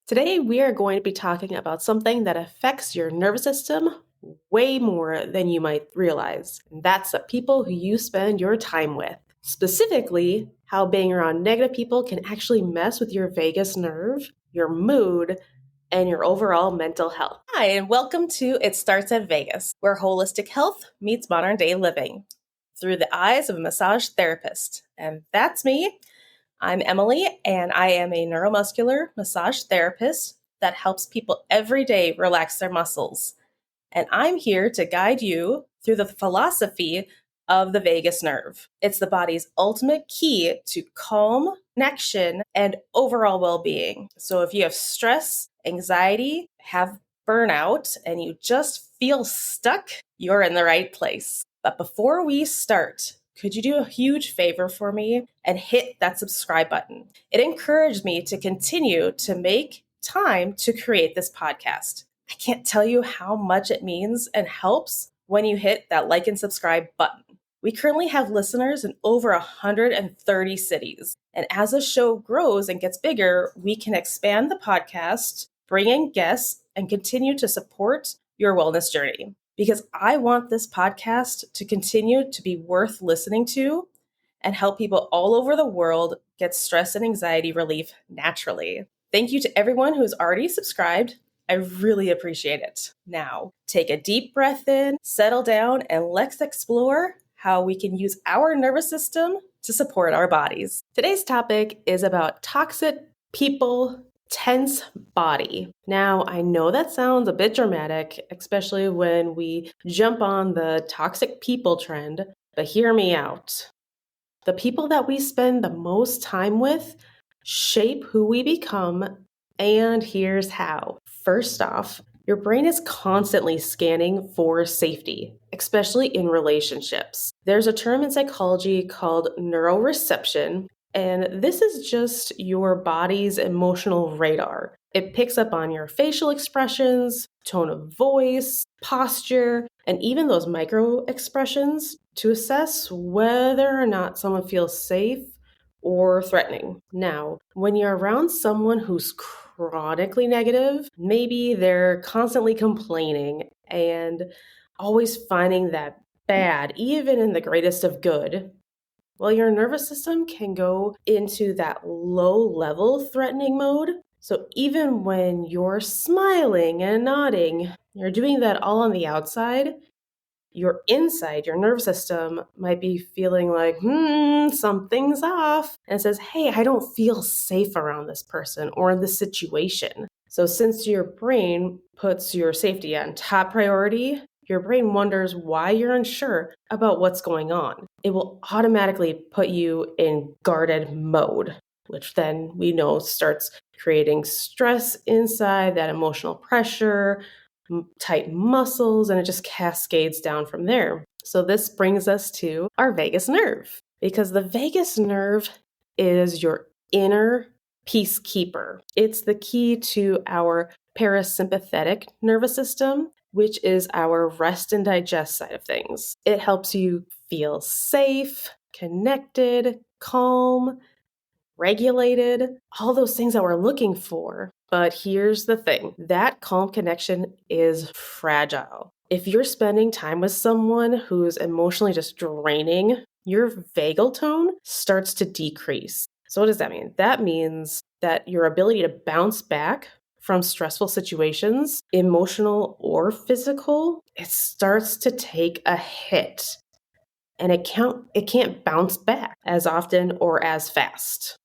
Today, we are going to be talking about something that affects your nervous system way more than you might realize. And that's the people who you spend your time with. Specifically, how being around negative people can actually mess with your vagus nerve, your mood, and your overall mental health. Hi, and welcome to It Starts at Vegas, where holistic health meets modern day living through the eyes of a massage therapist. And that's me. I'm Emily, and I am a neuromuscular massage therapist that helps people every day relax their muscles. And I'm here to guide you through the philosophy of the vagus nerve. It's the body's ultimate key to calm, connection, and overall well-being. So if you have stress, anxiety, have burnout, and you just feel stuck, you're in the right place. But before we start, could you do a huge favor for me and hit that subscribe button? It encouraged me to continue to make time to create this podcast. I can't tell you how much it means and helps when you hit that like and subscribe button. We currently have listeners in over 130 cities. And as the show grows and gets bigger, we can expand the podcast, bring in guests, and continue to support your wellness journey. Because I want this podcast to continue to be worth listening to and help people all over the world get stress and anxiety relief naturally. Thank you to everyone who's already subscribed. I really appreciate it. Now, take a deep breath in, settle down, and let's explore how we can use our nervous system to support our bodies. Today's topic is about toxic people, tense body. Now, I know that sounds a bit dramatic, especially when we jump on the toxic people trend, but hear me out. The people that we spend the most time with shape who we become, and here's how. First off, your brain is constantly scanning for safety, especially in relationships. There's a term in psychology called neuroception, and this is just your body's emotional radar. It picks up on your facial expressions, tone of voice, posture, and even those micro expressions to assess whether or not someone feels safe or threatening. Now, when you're around someone who's chronically negative, maybe they're constantly complaining and always finding that bad, even in the greatest of good, well, your nervous system can go into that low-level threatening mode. So even when you're smiling and nodding, you're doing that all on the outside, your inside, your nervous system might be feeling like, something's off, and says, hey, I don't feel safe around this person or in this situation. So since your brain puts your safety on top priority, your brain wonders why you're unsure about what's going on. It will automatically put you in guarded mode, which then we know starts creating stress inside, that emotional pressure, tight muscles, and it just cascades down from there. So this brings us to our vagus nerve, because the vagus nerve is your inner peacekeeper. It's the key to our parasympathetic nervous system, which is our rest and digest side of things. It helps you feel safe, connected, calm, regulated, all those things that we're looking for. But here's the thing, that calm connection is fragile. If you're spending time with someone who's emotionally just draining, your vagal tone starts to decrease. So what does that mean? That means that your ability to bounce back from stressful situations, emotional or physical, it starts to take a hit. And it can't bounce back as often or as fast.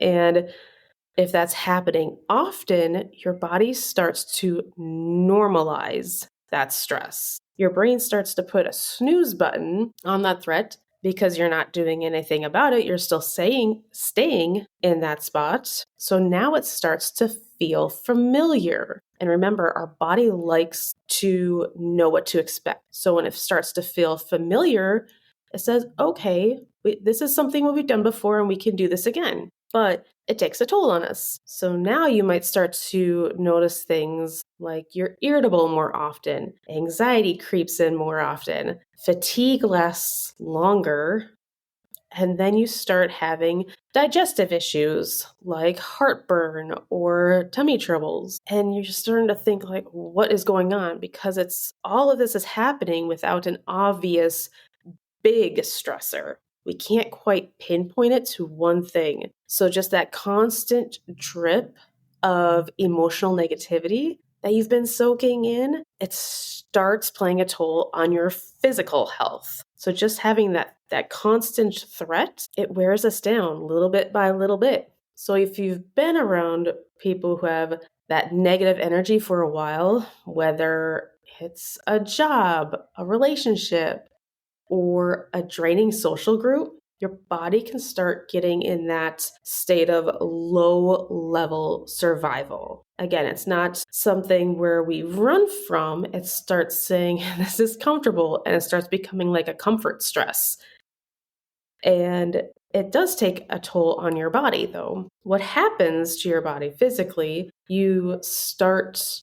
And if that's happening often, your body starts to normalize that stress. Your brain starts to put a snooze button on that threat because you're not doing anything about it. You're still staying in that spot. So now it starts to feel familiar. And remember, our body likes to know what to expect. So when it starts to feel familiar, it says, okay, this is something we've done before and we can do this again. But it takes a toll on us. So now you might start to notice things like you're irritable more often, anxiety creeps in more often, fatigue lasts longer, and then you start having digestive issues like heartburn or start tummy troubles. And you're just starting to think like, what is going on? Because all of this is happening without an obvious big stressor. We can't quite pinpoint it to one thing. So just that constant drip of emotional negativity that you've been soaking in, it starts playing a toll on your physical health. So just having that constant threat, it wears us down little bit by little bit. So if you've been around people who have that negative energy for a while, whether it's a job, a relationship, or a draining social group, your body can start getting in that state of low level survival. Again, it's not something where we run from. It starts saying, this is comfortable, and it starts becoming like a comfort stress. And it does take a toll on your body, though. What happens to your body physically, you start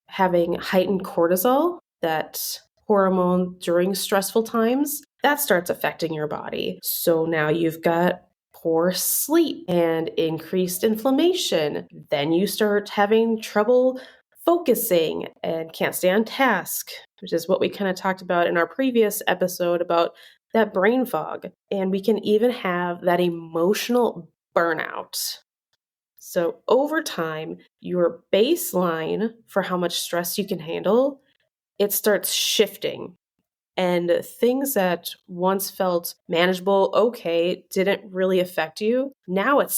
having heightened cortisol, that hormone during stressful times, that starts affecting your body. So now you've got poor sleep and increased inflammation. Then you start having trouble focusing and can't stay on task, which is what we kind of talked about in our previous episode about that brain fog. And we can even have that emotional burnout. So over time, your baseline for how much stress you can handle, it starts shifting. And things that once felt manageable, okay, didn't really affect you, now it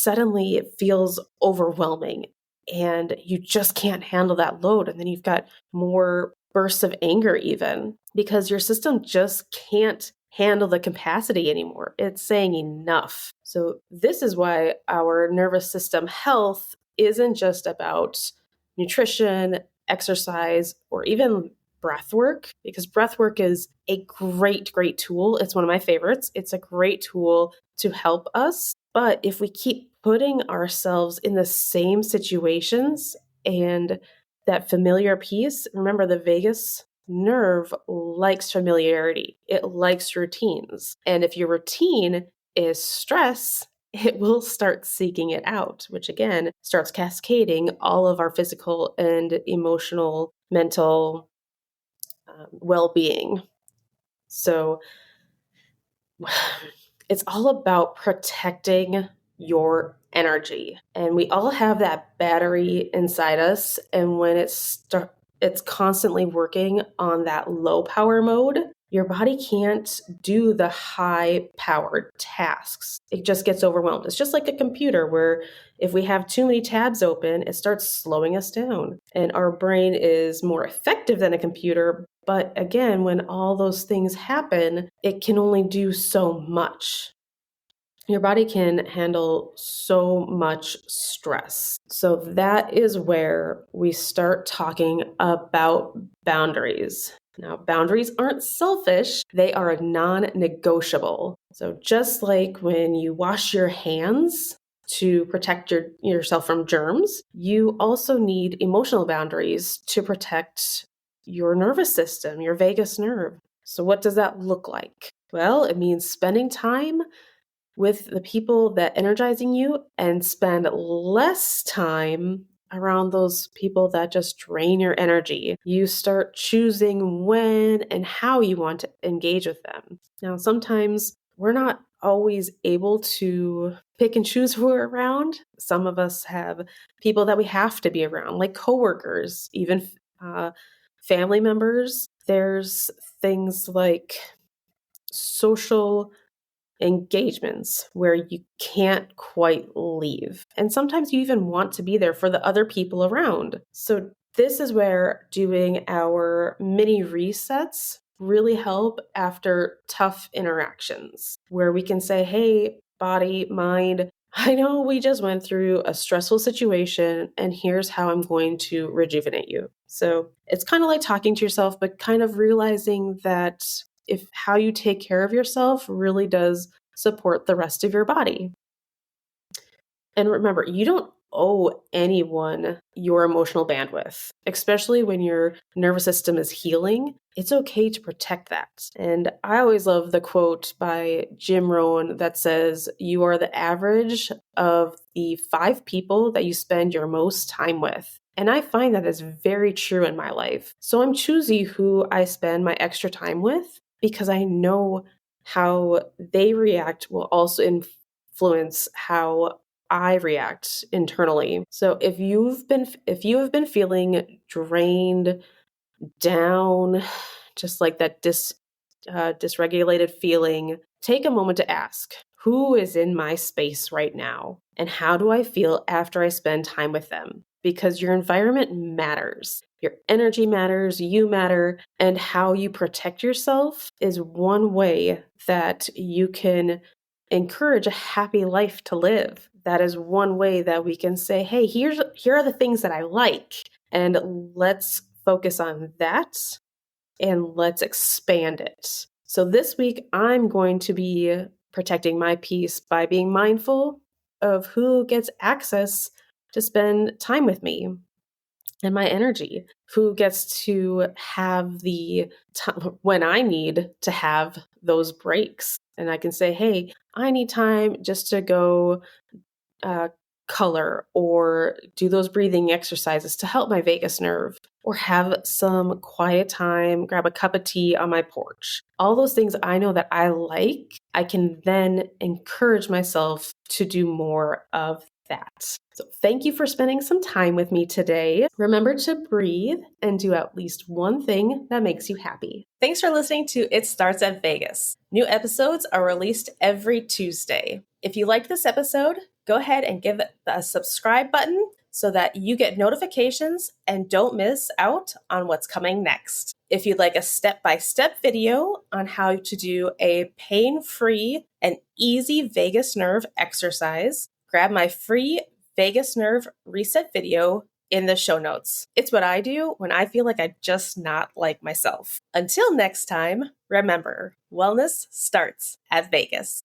feels overwhelming. And you just can't handle that load. And then you've got more bursts of anger even because your system just can't handle the capacity anymore. It's saying enough. So this is why our nervous system health isn't just about nutrition, exercise, or even breath work, because breath work is a great tool. It's one of my favorites. It's a great tool to help us. But if we keep putting ourselves in the same situations and that familiar piece, remember the vagus nerve likes familiarity. It likes routines. And if your routine is stress, it will start seeking it out, which again starts cascading all of our physical and emotional, mental well-being. So it's all about protecting your energy. And we all have that battery inside us. And when it's constantly working on that low power mode, your body can't do the high powered tasks. It just gets overwhelmed. It's just like a computer where if we have too many tabs open, it starts slowing us down. And our brain is more effective than a computer. But again, when all those things happen, it can only do so much. Your body can handle so much stress. So that is where we start talking about boundaries. Now, boundaries aren't selfish, they are non-negotiable. So just like when you wash your hands to protect yourself from germs, you also need emotional boundaries to protect your nervous system, your vagus nerve. So what does that look like? Well, it means spending time with the people that energizing you and spend less time around those people that just drain your energy. You start choosing when and how you want to engage with them. Now, sometimes we're not always able to pick and choose who we're around. Some of us have people that we have to be around, like coworkers, even family members. There's things like social engagements where you can't quite leave. And sometimes you even want to be there for the other people around. So this is where doing our mini resets really help after tough interactions, where we can say, hey, body, mind, I know we just went through a stressful situation, and here's how I'm going to rejuvenate you. So it's kind of like talking to yourself, but kind of realizing that if how you take care of yourself really does support the rest of your body. And remember, you don't owe anyone your emotional bandwidth, especially when your nervous system is healing. It's okay to protect that. And I always love the quote by Jim Rohn that says, "You are the average of the 5 people that you spend your most time with." And I find that is very true in my life. So I'm choosy who I spend my extra time with because I know how they react will also influence how I react internally. So if you have been feeling drained, down, just like that dysregulated feeling, take a moment to ask, who is in my space right now? And how do I feel after I spend time with them? Because your environment matters. Your energy matters, you matter, and how you protect yourself is one way that you can encourage a happy life to live. That is one way that we can say, hey, here are the things that I like, and let's focus on that and let's expand it. So this week, I'm going to be protecting my peace by being mindful of who gets access to spend time with me and my energy, who gets to have the time when I need to have those breaks. And I can say, hey, I need time just to go uh, color or do those breathing exercises to help my vagus nerve, or have some quiet time, grab a cup of tea on my porch. All those things I know that I like, I can then encourage myself to do more of that. So thank you for spending some time with me today. Remember to breathe and do at least one thing that makes you happy. Thanks for listening to It Starts at Vegas. New episodes are released every Tuesday. If you liked this episode, go ahead and give it a subscribe button so that you get notifications and don't miss out on what's coming next. If you'd like a step-by-step video on how to do a pain-free and easy vagus nerve exercise, grab my free vagus nerve reset video in the show notes. It's what I do when I feel like I just not like myself. Until next time, remember, wellness starts at Vegas.